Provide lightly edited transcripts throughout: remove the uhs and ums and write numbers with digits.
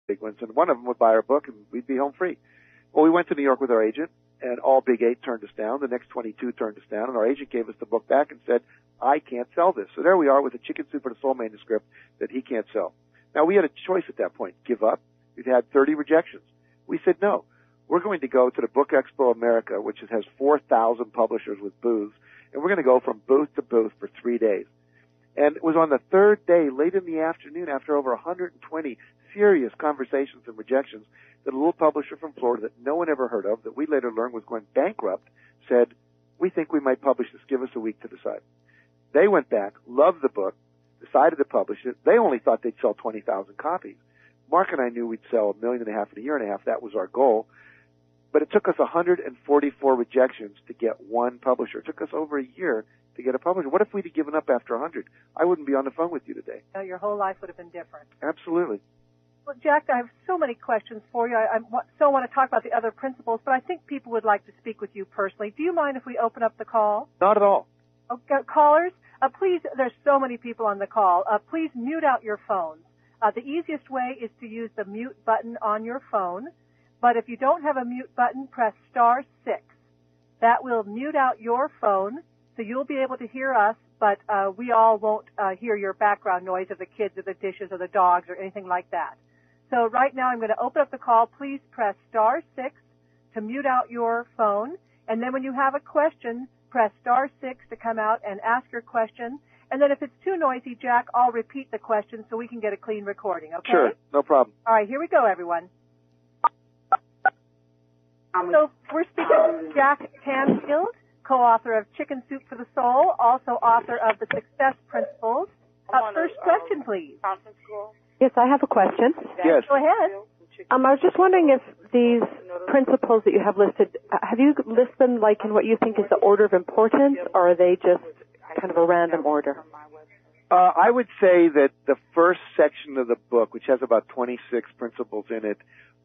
big ones, and one of them would buy our book, and we'd be home free. Well, we went to New York with our agent, and all Big 8 turned us down. The next 22 turned us down, and our agent gave us the book back and said, I can't sell this. So there we are with a Chicken Soup for the Soul manuscript that he can't sell. Now, we had a choice at that point, give up. We'd had 30 rejections. We said, no, we're going to go to the Book Expo America, which has 4,000 publishers with booths, and we're going to go from booth to booth for 3 days. And it was on the third day, late in the afternoon, after over 120 serious conversations and rejections, that a little publisher from Florida that no one ever heard of, that we later learned was going bankrupt, said, we think we might publish this. Give us a week to decide. They went back, loved the book, decided to publish it. They only thought they'd sell 20,000 copies. Mark and I knew we'd sell 1.5 million in a year and a half. That was our goal. But it took us 144 rejections to get one publisher. It took us over a year to get a publisher. What if we'd have given up after 100? I wouldn't be on the phone with you today. No, your whole life would have been different. Absolutely. Well, Jack, I have so many questions for you. I so want to talk about the other principles, but I think people would like to speak with you personally. Do you mind if we open up the call? Not at all. Okay, callers, please, there's so many people on the call. Please mute out your phones. The easiest way is to use the mute button on your phone, but if you don't have a mute button, press *6. That will mute out your phone, so you'll be able to hear us, but we all won't hear your background noise of the kids or the dishes or the dogs or anything like that. So right now I'm going to open up the call. Please press *6 to mute out your phone, and then when you have a question, press *6 to come out and ask your question. And then if it's too noisy, Jack, I'll repeat the question so we can get a clean recording, okay? Sure, no problem. All right, here we go, everyone. So we're speaking with Jack Canfield, co-author of Chicken Soup for the Soul, also author of The Success Principles. First question, please. Yes, I have a question. Yes. Go ahead. I was just wondering if these principles that you have listed, have you listed them like in what you think is the order of importance, or are they just kind of a random order? I would say that the first section of the book, which has about 26 principles in it,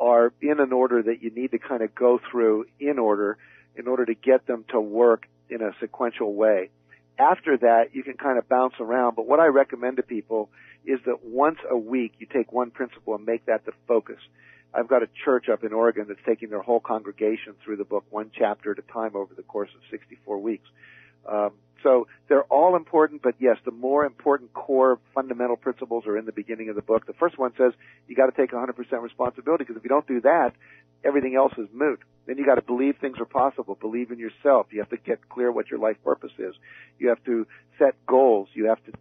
are in an order that you need to kind of go through in order to get them to work in a sequential way. After that, you can kind of bounce around, but what I recommend to people is that once a week you take one principle and make that the focus. I've got a church up in Oregon that's taking their whole congregation through the book one chapter at a time over the course of 64 weeks. So they're all important, but yes, the more important core fundamental principles are in the beginning of the book. The first one says you got to take 100% responsibility, because if you don't do that, everything else is moot. Then you got to believe things are possible. Believe in yourself. You have to get clear what your life purpose is. You have to set goals. You have to,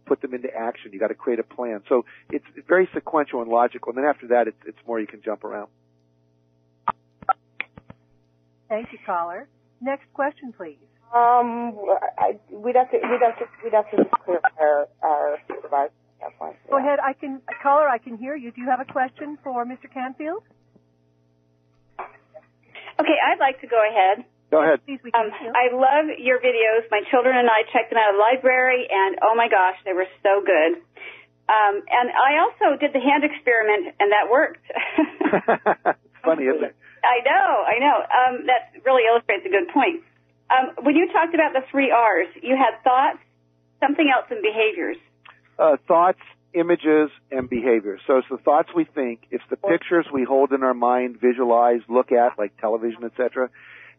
put them into action. You got to create a plan. So it's very sequential and logical. And then after that, it's more you can jump around. Thank you, caller. Next question, please. We'd have to clear our supervisor at that point. Go ahead. Caller, I can hear you. Do you have a question for Mr. Canfield? Okay, I'd like to go ahead. Go ahead. Please, we can hear. I love your videos. My children and I checked them out of the library, and oh my gosh, they were so good. And I also did the hand experiment, and that worked. Funny, isn't it? I know. That really illustrates a good point. When you talked about the 3 R's, you had thoughts, something else, and behaviors. Thoughts, images, and behaviors. So it's the thoughts we think, it's the pictures we hold in our mind, visualize, look at, like television, etc.,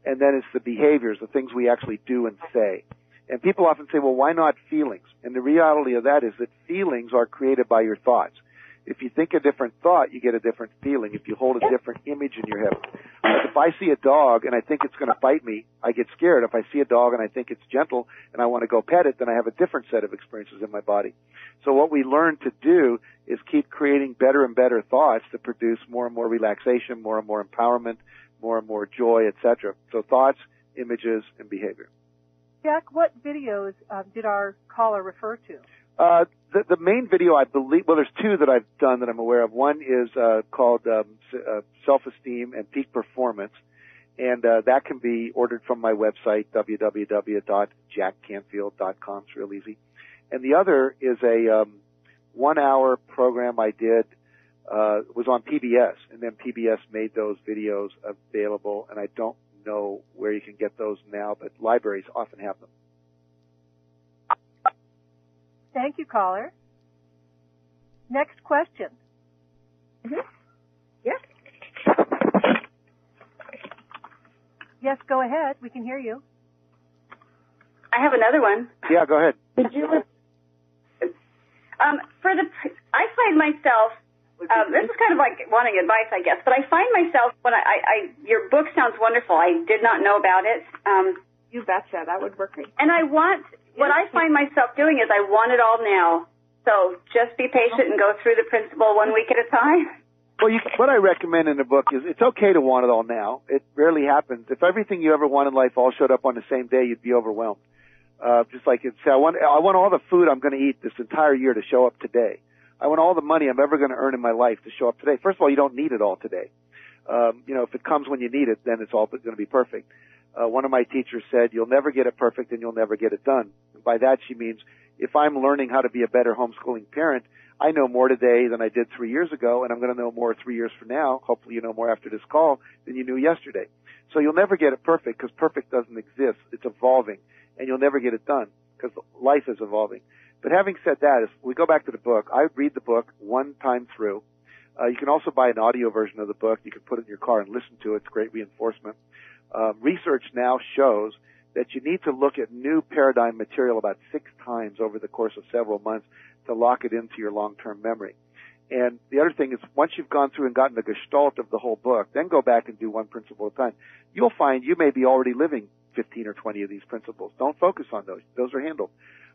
and then it's the behaviors, the things we actually do and say. And people often say, well, why not feelings? And the reality of that is that feelings are created by your thoughts. If you think a different thought, you get a different feeling. If you hold a different image in your head. Like if I see a dog and I think it's going to bite me, I get scared. If I see a dog and I think it's gentle and I want to go pet it, then I have a different set of experiences in my body. So what we learn to do is keep creating better and better thoughts to produce more and more relaxation, more and more empowerment, more and more joy, etc. So thoughts, images, and behavior. Jack, what videos did our caller refer to? The main video, I believe, well, there's 2 that I've done that I'm aware of. One is called Self-Esteem and Peak Performance, and that can be ordered from my website, www.jackcanfield.com. It's real easy. And the other is a 1-hour program I did, was on PBS, and then PBS made those videos available, and I don't know where you can get those now, but libraries often have them. Thank you, caller. Next question. Yes. Yes, go ahead. We can hear you. I have another one. Yeah, go ahead. Did you? I find myself, this is kind of like wanting advice, I guess, but I find myself when your book sounds wonderful. I did not know about it. You betcha. That would work great. And what I find myself doing is I want it all now. So just be patient and go through the principle 1 week at a time. Well, what I recommend in the book is it's okay to want it all now. It rarely happens. If everything you ever want in life all showed up on the same day, you'd be overwhelmed. Just like I want all the food I'm going to eat this entire year to show up today. I want all the money I'm ever going to earn in my life to show up today. First of all, you don't need it all today. If it comes when you need it, then it's all going to be perfect. One of my teachers said, you'll never get it perfect and you'll never get it done. And by that she means if I'm learning how to be a better homeschooling parent, I know more today than I did 3 years ago, and I'm going to know more 3 years from now. Hopefully you know more after this call than you knew yesterday. So you'll never get it perfect because perfect doesn't exist. It's evolving, and you'll never get it done because life is evolving. But having said that, if we go back to the book, I read the book one time through. You can also buy an audio version of the book. You can put it in your car and listen to it. It's great reinforcement. Research now shows that you need to look at new paradigm material about 6 times over the course of several months to lock it into your long-term memory. And the other thing is, once you've gone through and gotten the gestalt of the whole book, then go back and do one principle at a time. You'll find you may be already living 15 or 20 of these principles. Don't focus on those. Those are handled.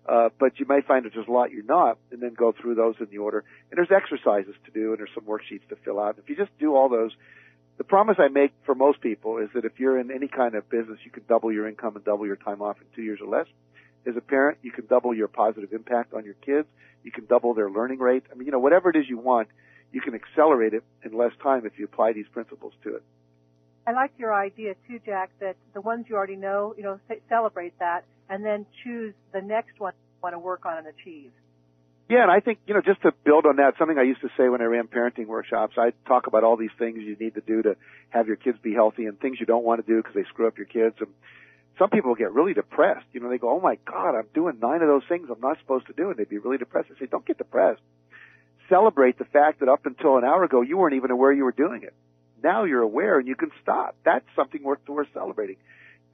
But you may find that there's a lot you're not, and then go through those in the order. And there's exercises to do, and there's some worksheets to fill out. If you just do all those, the promise I make for most people is that if you're in any kind of business, you can double your income and double your time off in 2 years or less. As a parent, you can double your positive impact on your kids. You can double their learning rate. I mean, whatever it is you want, you can accelerate it in less time if you apply these principles to it. I like your idea too, Jack, that the ones you already know, celebrate that, and then choose the next one you want to work on and achieve. Yeah, and I think, just to build on that, something I used to say when I ran parenting workshops, I talk about all these things you need to do to have your kids be healthy and things you don't want to do because they screw up your kids. And some people get really depressed. They go, oh, my God, I'm doing 9 of those things I'm not supposed to do, and they'd be really depressed. I say, don't get depressed. Celebrate the fact that up until an hour ago, you weren't even aware you were doing it. Now you're aware and you can stop. That's something worth celebrating.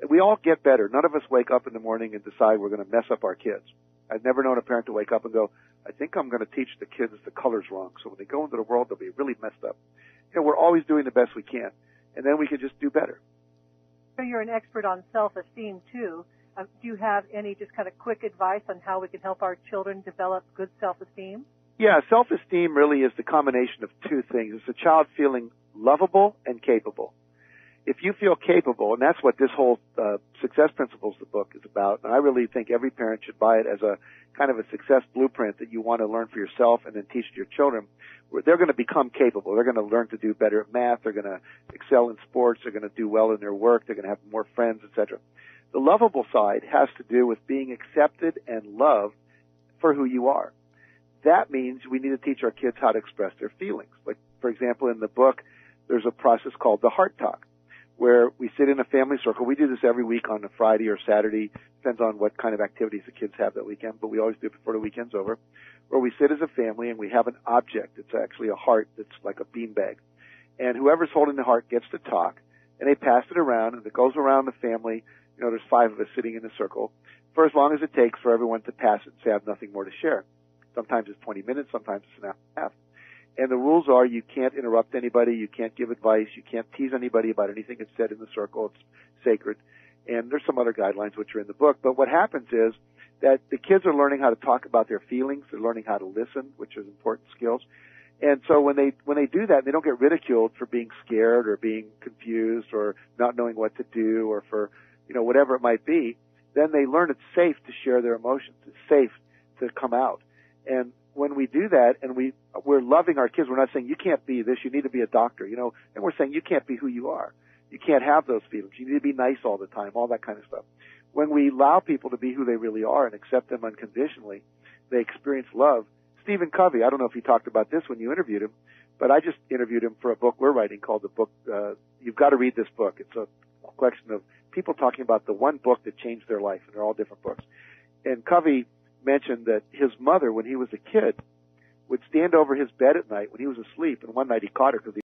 We all get better. None of us wake up in the morning and decide we're going to mess up our kids. I've never known a parent to wake up and go, I think I'm going to teach the kids the colors wrong, so when they go into the world, they'll be really messed up. We're always doing the best we can, and then we can just do better. So you're an expert on self-esteem, too. Do you have any just kind of quick advice on how we can help our children develop good self-esteem? Yeah, self-esteem really is the combination of 2 things. It's a child feeling lovable and capable. If you feel capable, and that's what this whole Success Principles, the book, is about, and I really think every parent should buy it as a kind of a success blueprint that you want to learn for yourself and then teach to your children, where they're going to become capable. They're going to learn to do better at math. They're going to excel in sports. They're going to do well in their work. They're going to have more friends, etc. The lovable side has to do with being accepted and loved for who you are. That means we need to teach our kids how to express their feelings. Like, for example, in the book, there's a process called the Heart Talk, where we sit in a family circle. We do this every week on a Friday or Saturday. Depends on what kind of activities the kids have that weekend, but we always do it before the weekend's over, where we sit as a family and we have an object. It's actually a heart that's like a beanbag. And whoever's holding the heart gets to talk, and they pass it around, and it goes around the family. There's 5 of us sitting in a circle for as long as it takes for everyone to pass it and say, I have nothing more to share. Sometimes it's 20 minutes, sometimes it's an hour and a half. And the rules are you can't interrupt anybody, you can't give advice, you can't tease anybody about anything that's said in the circle. It's sacred. And there's some other guidelines which are in the book. But what happens is that the kids are learning how to talk about their feelings. They're learning how to listen, which is important skills. And so when they do that, they don't get ridiculed for being scared or being confused or not knowing what to do or for, whatever it might be. Then they learn it's safe to share their emotions. It's safe to come out. And when we do that and we're loving our kids, we're not saying you can't be this, you need to be a doctor, and we're saying you can't be who you are. You can't have those feelings. You need to be nice all the time, all that kind of stuff. When we allow people to be who they really are and accept them unconditionally, they experience love. Stephen Covey, I don't know if he talked about this when you interviewed him, but I just interviewed him for a book we're writing called the book, You've Got to Read This Book. It's a collection of people talking about the one book that changed their life, and they're all different books. And Covey mentioned that his mother, when he was a kid, would stand over his bed at night when he was asleep, and one night he caught her because